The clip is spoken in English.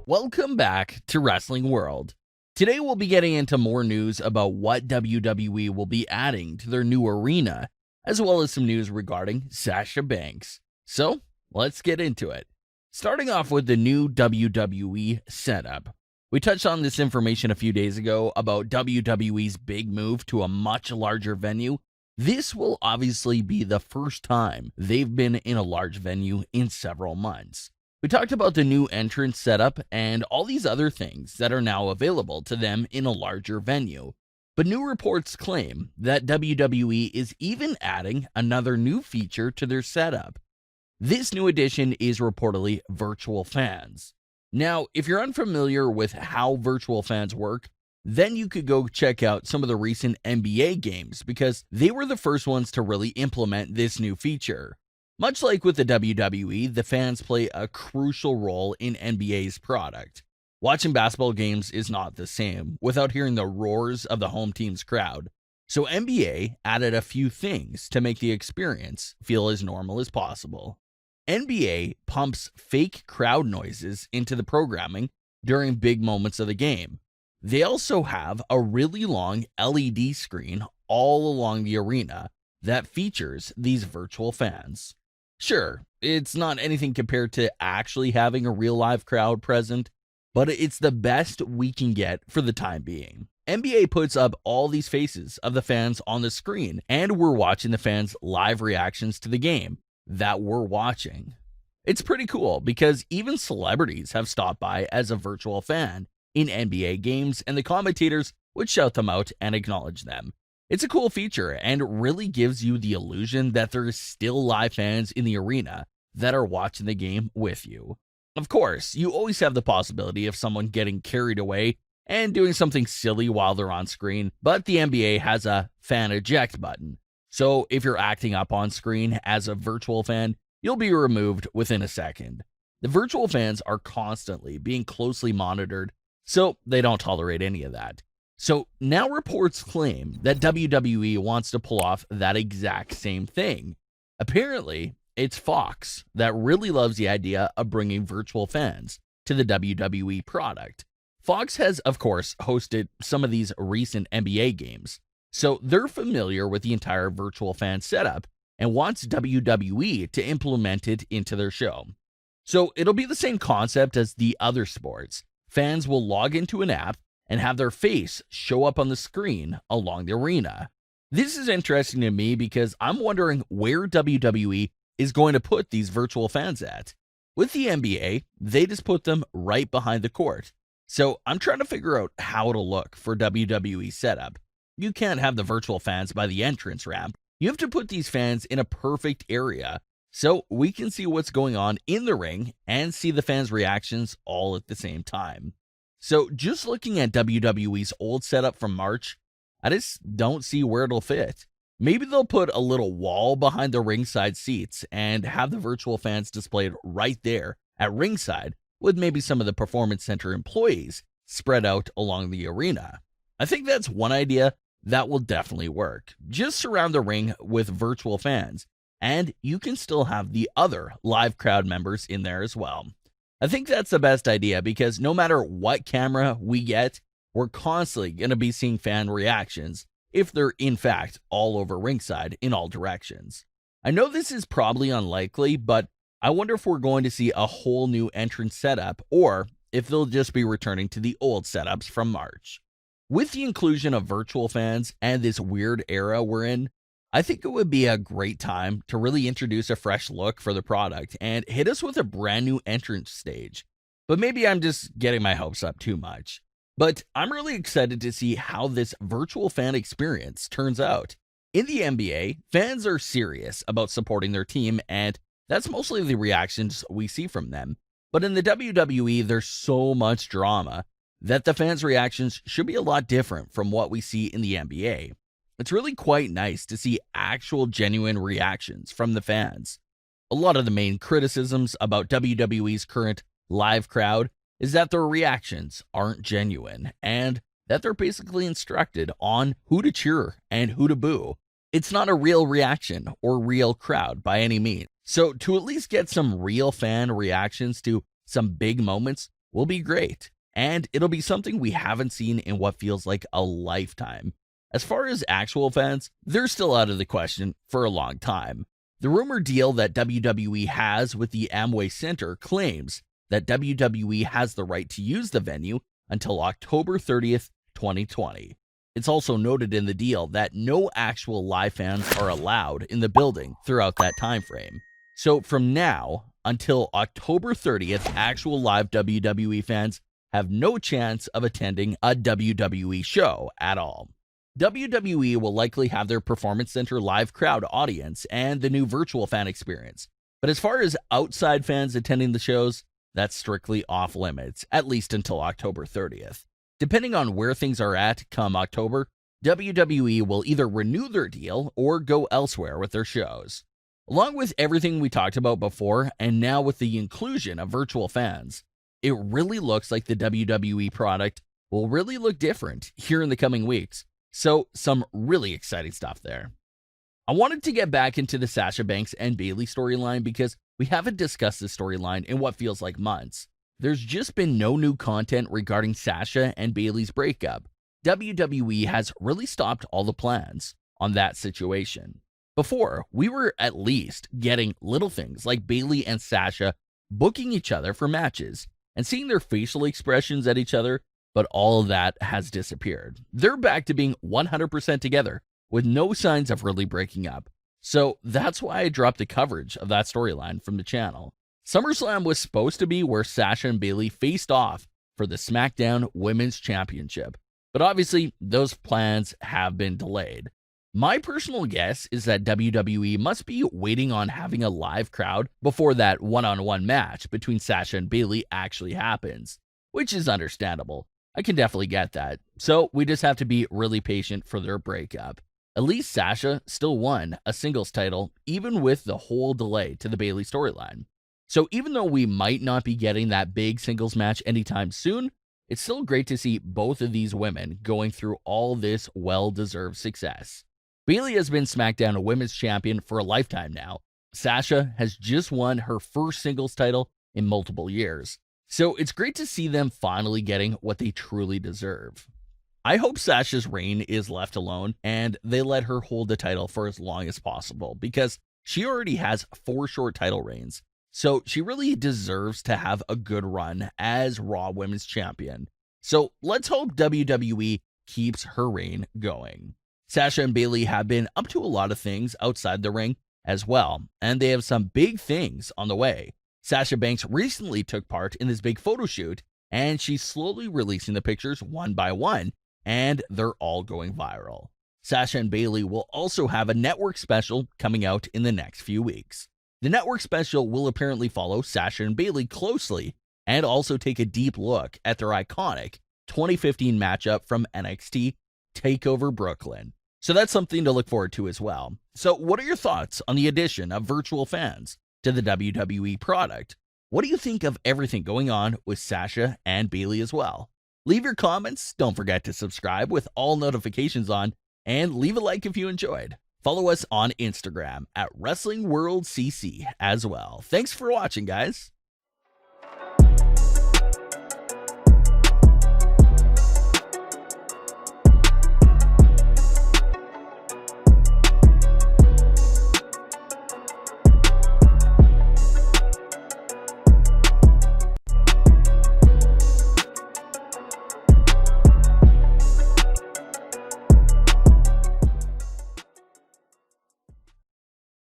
Welcome back to Wrestling World. Today we'll be getting into more news about what WWE will be adding to their new arena, as well as some news regarding Sasha Banks. So, let's get into it. Starting off with the new WWE setup. We touched on this information a few days ago about WWE's big move to a much larger venue. This will obviously be the first time they've been in a large venue in several months. We talked about the new entrance setup and all these other things that are now available to them in a larger venue. But new reports claim that WWE is even adding another new feature to their setup. This new addition is reportedly virtual fans. Now, if you're unfamiliar with how virtual fans work, then you could go check out some of the recent NBA games because they were the first ones to really implement this new feature. Much like with the WWE, the fans play a crucial role in NBA's product. Watching basketball games is not the same without hearing the roars of the home team's crowd. So NBA added a few things to make the experience feel as normal as possible. NBA pumps fake crowd noises into the programming during big moments of the game. They also have a really long LED screen all along the arena that features these virtual fans. Sure, it's not anything compared to actually having a real live crowd present, but it's the best we can get for the time being. NBA puts up all these faces of the fans on the screen, and we're watching the fans' live reactions to the game that we're watching. It's pretty cool because even celebrities have stopped by as a virtual fan in NBA games, and the commentators would shout them out and acknowledge them. It's a cool feature and really gives you the illusion that there's still live fans in the arena that are watching the game with you. Of course, you always have the possibility of someone getting carried away and doing something silly while they're on screen, but the NBA has a fan eject button. So if you're acting up on screen as a virtual fan, you'll be removed within a second. The virtual fans are constantly being closely monitored, so they don't tolerate any of that. So now reports claim that WWE wants to pull off that exact same thing. Apparently, it's Fox that really loves the idea of bringing virtual fans to the WWE product. Fox has, of course, hosted some of these recent NBA games, so they're familiar with the entire virtual fan setup and wants WWE to implement it into their show. So it'll be the same concept as the other sports. Fans will log into an app and have their face show up on the screen along the arena. This is interesting to me because I'm wondering where WWE is going to put these virtual fans at. With the NBA, they just put them right behind the court. So I'm trying to figure out how it'll look for WWE's setup. You can't have the virtual fans by the entrance ramp. You have to put these fans in a perfect area so we can see what's going on in the ring and see the fans' reactions all at the same time. So just looking at WWE's old setup from March, I just don't see where it'll fit. Maybe they'll put a little wall behind the ringside seats and have the virtual fans displayed right there at ringside with maybe some of the Performance Center employees spread out along the arena. I think that's one idea that will definitely work. Just surround the ring with virtual fans, and you can still have the other live crowd members in there as well. I think that's the best idea because no matter what camera we get, we're constantly going to be seeing fan reactions if they're in fact all over ringside in all directions. I know this is probably unlikely, but I wonder if we're going to see a whole new entrance setup or if they'll just be returning to the old setups from March. With the inclusion of virtual fans and this weird era we're in, I think it would be a great time to really introduce a fresh look for the product and hit us with a brand new entrance stage. But maybe I'm just getting my hopes up too much. But I'm really excited to see how this virtual fan experience turns out. In the NBA, fans are serious about supporting their team, and that's mostly the reactions we see from them. But in the WWE, there's so much drama that the fans' reactions should be a lot different from what we see in the NBA. It's really quite nice to see actual genuine reactions from the fans. A lot of the main criticisms about WWE's current live crowd is that their reactions aren't genuine and that they're basically instructed on who to cheer and who to boo. It's not a real reaction or real crowd by any means. So to at least get some real fan reactions to some big moments will be great, and it'll be something we haven't seen in what feels like a lifetime. As far as actual fans, they're still out of the question for a long time. The rumored deal that WWE has with the Amway Center claims that WWE has the right to use the venue until October 30th, 2020. It's also noted in the deal that no actual live fans are allowed in the building throughout that time frame. So from now until October 30th, actual live WWE fans have no chance of attending a WWE show at all. WWE will likely have their Performance Center live crowd audience and the new virtual fan experience. But as far as outside fans attending the shows, that's strictly off limits, at least until October 30th. Depending on where things are at come October, WWE will either renew their deal or go elsewhere with their shows. Along with everything we talked about before, and now with the inclusion of virtual fans, it really looks like the WWE product will really look different here in the coming weeks. So some really exciting stuff there. I wanted to get back into the Sasha Banks and Bayley storyline because we haven't discussed this storyline in what feels like months. There's just been no new content regarding Sasha and Bayley's breakup. WWE has really stopped all the plans on that situation. Before, we were at least getting little things like Bayley and Sasha booking each other for matches and seeing their facial expressions at each other, but all of that has disappeared. They're back to being 100% together with no signs of really breaking up. So that's why I dropped the coverage of that storyline from the channel. SummerSlam was supposed to be where Sasha and Bayley faced off for the SmackDown Women's Championship, but obviously those plans have been delayed. My personal guess is that WWE must be waiting on having a live crowd before that one-on-one match between Sasha and Bayley actually happens, which is understandable. I can definitely get that. So we just have to be really patient for their breakup. At least Sasha still won a singles title even with the whole delay to the Bayley storyline. So even though we might not be getting that big singles match anytime soon, it's still great to see both of these women going through all this well-deserved success. Bayley has been SmackDown Women's Champion for a lifetime now. Sasha has just won her first singles title in multiple years. So it's great to see them finally getting what they truly deserve. I hope Sasha's reign is left alone and they let her hold the title for as long as possible because she already has 4 short title reigns. So she really deserves to have a good run as Raw Women's Champion. So let's hope WWE keeps her reign going. Sasha and Bayley have been up to a lot of things outside the ring as well, and they have some big things on the way. Sasha Banks recently took part in this big photo shoot, and she's slowly releasing the pictures one by one, and they're all going viral. Sasha and Bayley will also have a network special coming out in the next few weeks. The network special will apparently follow Sasha and Bayley closely and also take a deep look at their iconic 2015 matchup from NXT TakeOver Brooklyn. So that's something to look forward to as well. So what are your thoughts on the addition of virtual fans to the WWE product? What do you think of everything going on with Sasha and Bayley as well? Leave your comments, don't forget to subscribe with all notifications on, and leave a like if you enjoyed. Follow us on Instagram at Wrestling World CC as well. Thanks for watching, guys.